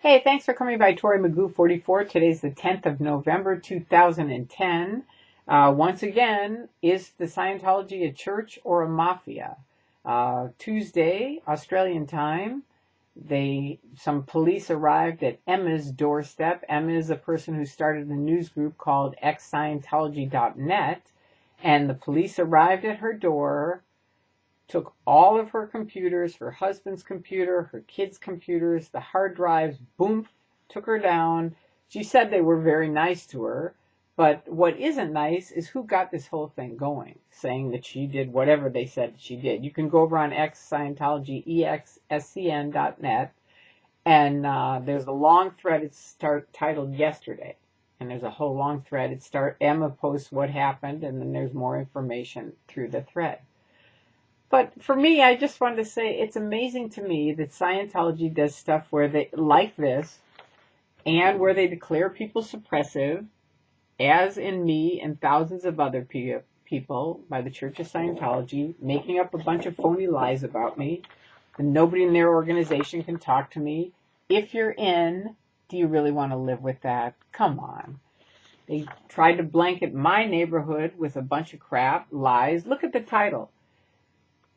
Hey, thanks for coming by Tori Magoo 44. Today's the 10th of November, 2010. Once again, is the Scientology a church or a mafia? Tuesday, Australian time, some police arrived at Emma's doorstep. Emma is a person who started a news group called Scientology.net, and the police arrived at her door, took all of her computers, her husband's computer, her kids' computers, the hard drives, boom, took her down. She said they were very nice to her, but what isn't nice is who got this whole thing going, saying that she did whatever they said she did. You can go over on Scientology, exscn.net, and there's a long thread. It's titled Yesterday, and there's a whole long thread. Emma posts what happened, and then there's more information through the thread. But for me, I just wanted to say it's amazing to me that Scientology does stuff where they like this, and where they declare people suppressive, as in me and thousands of other people by the Church of Scientology, making up a bunch of phony lies about me, and nobody in their organization can talk to me. If you're in, do you really want to live with that? Come on. They tried to blanket my neighborhood with a bunch of crap, lies. Look at the title.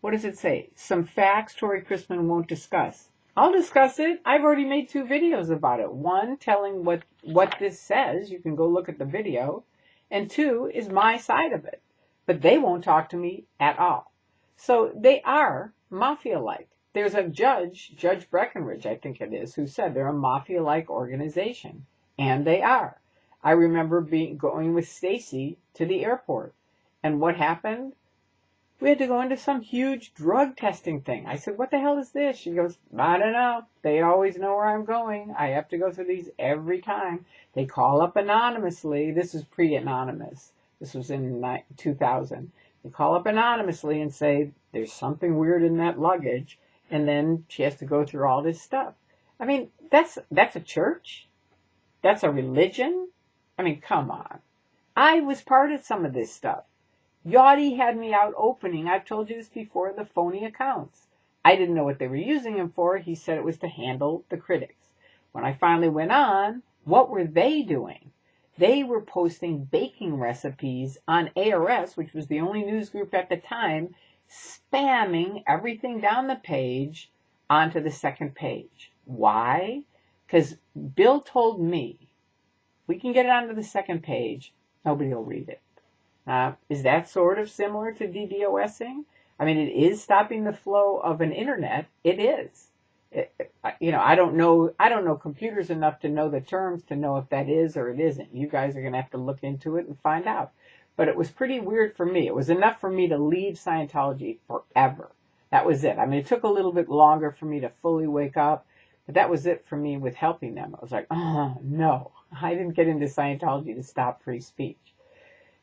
What does it say? Some facts Tori Chrisman won't discuss. I'll discuss it. I've already made 2 videos about it. 1, telling what this says. You can go look at the video. And 2 is my side of it. But they won't talk to me at all. So they are Mafia-like. There's a Judge Breckenridge, I think it is, who said they're a Mafia-like organization. And they are. I remember going with Stacy to the airport. And what happened? We had to go into some huge drug testing thing. I said, what the hell is this? She goes, I don't know. They always know where I'm going. I have to go through these every time. They call up anonymously. This is pre-anonymous. This was in 2000. They call up anonymously and say, there's something weird in that luggage. And then she has to go through all this stuff. I mean, that's a church? That's a religion? I mean, come on. I was part of some of this stuff. Yachty had me out opening, I've told you this before, the phony accounts. I didn't know what they were using them for. He said it was to handle the critics. When I finally went on, what were they doing? They were posting baking recipes on ARS, which was the only news group at the time, spamming everything down the page onto the second page. Why? Because Bill told me, we can get it onto the second page, nobody will read it. Is that sort of similar to DDoSing? I mean, it is stopping the flow of an internet. It is. I don't know computers enough to know the terms to know if that is or it isn't. You guys are going to have to look into it and find out. But it was pretty weird for me. It was enough for me to leave Scientology forever. That was it. I mean, it took a little bit longer for me to fully wake up, but that was it for me with helping them. I was like, oh, no. I didn't get into Scientology to stop free speech.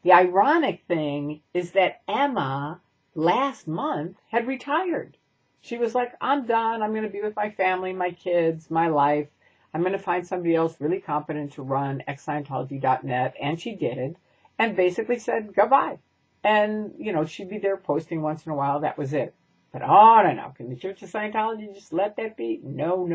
The ironic thing is that Emma last month had retired. She was like, I'm done. I'm going to be with my family, my kids, my life. I'm going to find somebody else really competent to run Scientology.net. And she did, and basically said goodbye. And, she'd be there posting once in a while. That was it. But, oh, no. Can the Church of Scientology just let that be? No.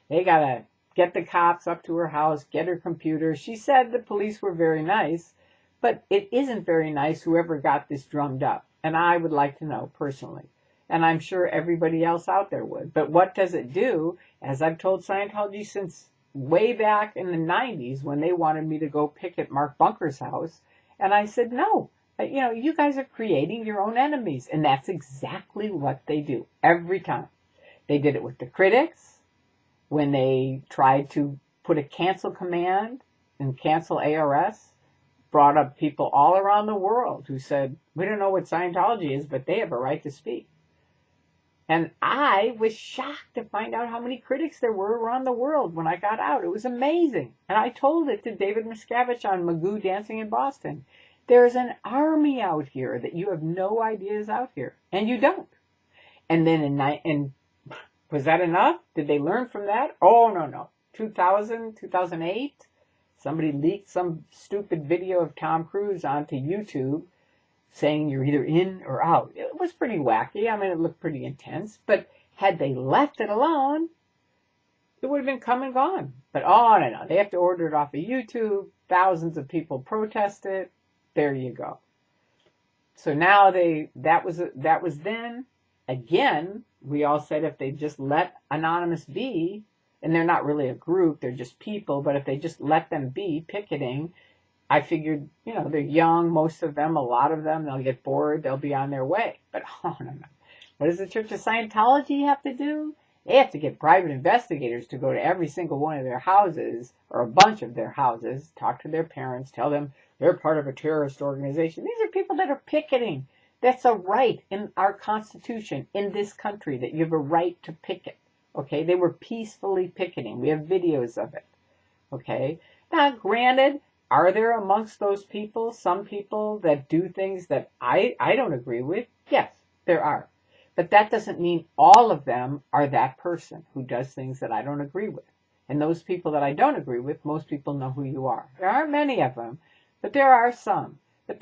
They got to get the cops up to her house, get her computer. She said the police were very nice. But it isn't very nice whoever got this drummed up. And I would like to know personally. And I'm sure everybody else out there would. But what does it do? As I've told Scientology since way back in the 90s when they wanted me to go picket Mark Bunker's house. And I said, no. You guys are creating your own enemies. And that's exactly what they do every time. They did it with the critics when they tried to put a cancel command and cancel ARS. Brought up people all around the world who said, we don't know what Scientology is, but they have a right to speak. And I was shocked to find out how many critics there were around the world when I got out. It was amazing. And I told it to David Miscavige on Magoo Dancing in Boston. There's an army out here that you have no idea is out here. And you don't. And then was that enough? Did they learn from that? Oh, no. 2000, 2008. Somebody leaked some stupid video of Tom Cruise onto YouTube saying you're either in or out. It was pretty wacky. I mean, it looked pretty intense. But had they left it alone, it would have been come and gone. But oh no, they have to order it off of YouTube. Thousands of people protest it. There you go. So now that was then. Again, we all said if they just let Anonymous be, and they're not really a group, they're just people, but if they just let them be picketing, I figured, they're young, most of them, a lot of them, they'll get bored, they'll be on their way. But oh no. What does the Church of Scientology have to do? They have to get private investigators to go to every single one of their houses, or a bunch of their houses, talk to their parents, tell them they're part of a terrorist organization. These are people that are picketing. That's a right in our Constitution in this country, that you have a right to picket. Okay, they were peacefully picketing. We have videos of it. Okay, now granted, are there amongst those people some people that do things that I don't agree with? Yes, there are. But that doesn't mean all of them are that person who does things that I don't agree with. And those people that I don't agree with, most people know who you are. There aren't many of them, but there are some. But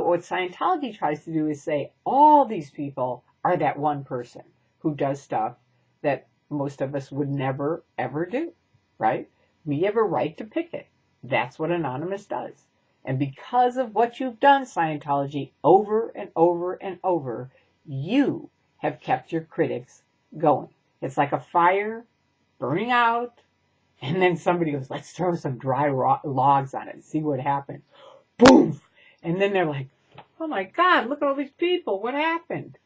what Scientology tries to do is say all these people are that one person who does stuff that most of us would never, ever do, right? We have a right to picket. That's what Anonymous does. And because of what you've done, Scientology, over and over and over, you have kept your critics going. It's like a fire burning out, and then somebody goes, let's throw some dry logs on it and see what happens. Boom! And then they're like, oh my God, look at all these people. What happened?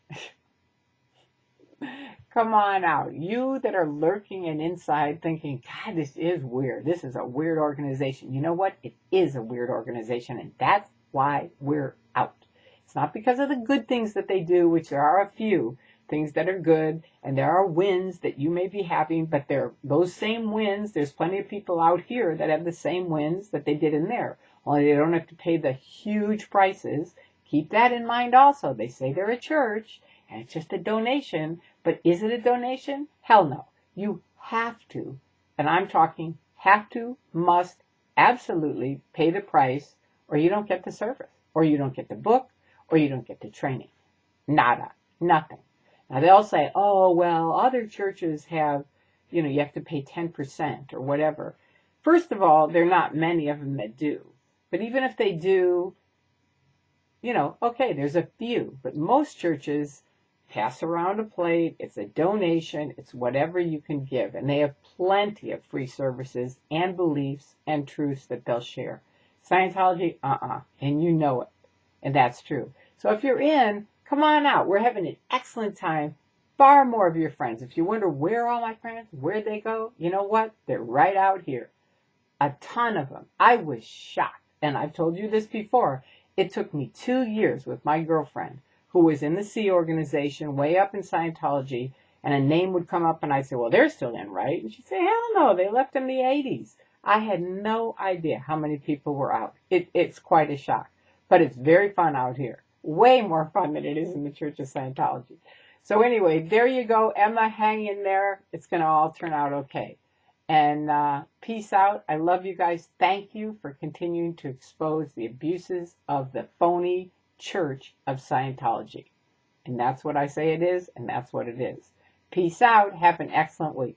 Come on out. You that are lurking and inside thinking, God, this is weird. This is a weird organization. You know what? It is a weird organization, and that's why we're out. It's not because of the good things that they do, which there are a few things that are good, and there are wins that you may be having, but those same wins, there's plenty of people out here that have the same wins that they did in there. Only they don't have to pay the huge prices. Keep that in mind also. They say they're a church, and it's just a donation, but is it a donation? Hell no. You have to, and I'm talking have to, must, absolutely pay the price, or you don't get the service, or you don't get the book, or you don't get the training. Nada. Nothing. Now they'll say, oh, well, other churches have, you have to pay 10% or whatever. First of all, there are not many of them that do. But even if they do, okay, there's a few. But most churches pass around a plate. It's a donation. It's whatever you can give. And they have plenty of free services and beliefs and truths that they'll share. Scientology, and you know it. And that's true. So if you're in, come on out. We're having an excellent time. Far more of your friends. If you wonder where are all my friends, where'd they go? You know what? They're right out here. A ton of them. I was shocked. And I've told you this before. It took me 2 years with my girlfriend, who was in the Sea organization, way up in Scientology, and a name would come up and I'd say, well, they're still in, right? And she'd say, hell no, they left in the 80s. I had no idea how many people were out. It's quite a shock. But it's very fun out here. Way more fun than it is in the Church of Scientology. So anyway, there you go. Emma, hang in there. It's going to all turn out okay. And peace out. I love you guys. Thank you for continuing to expose the abuses of the phony Church of Scientology. And that's what I say it is, and that's what it is. Peace out. Have an excellent week.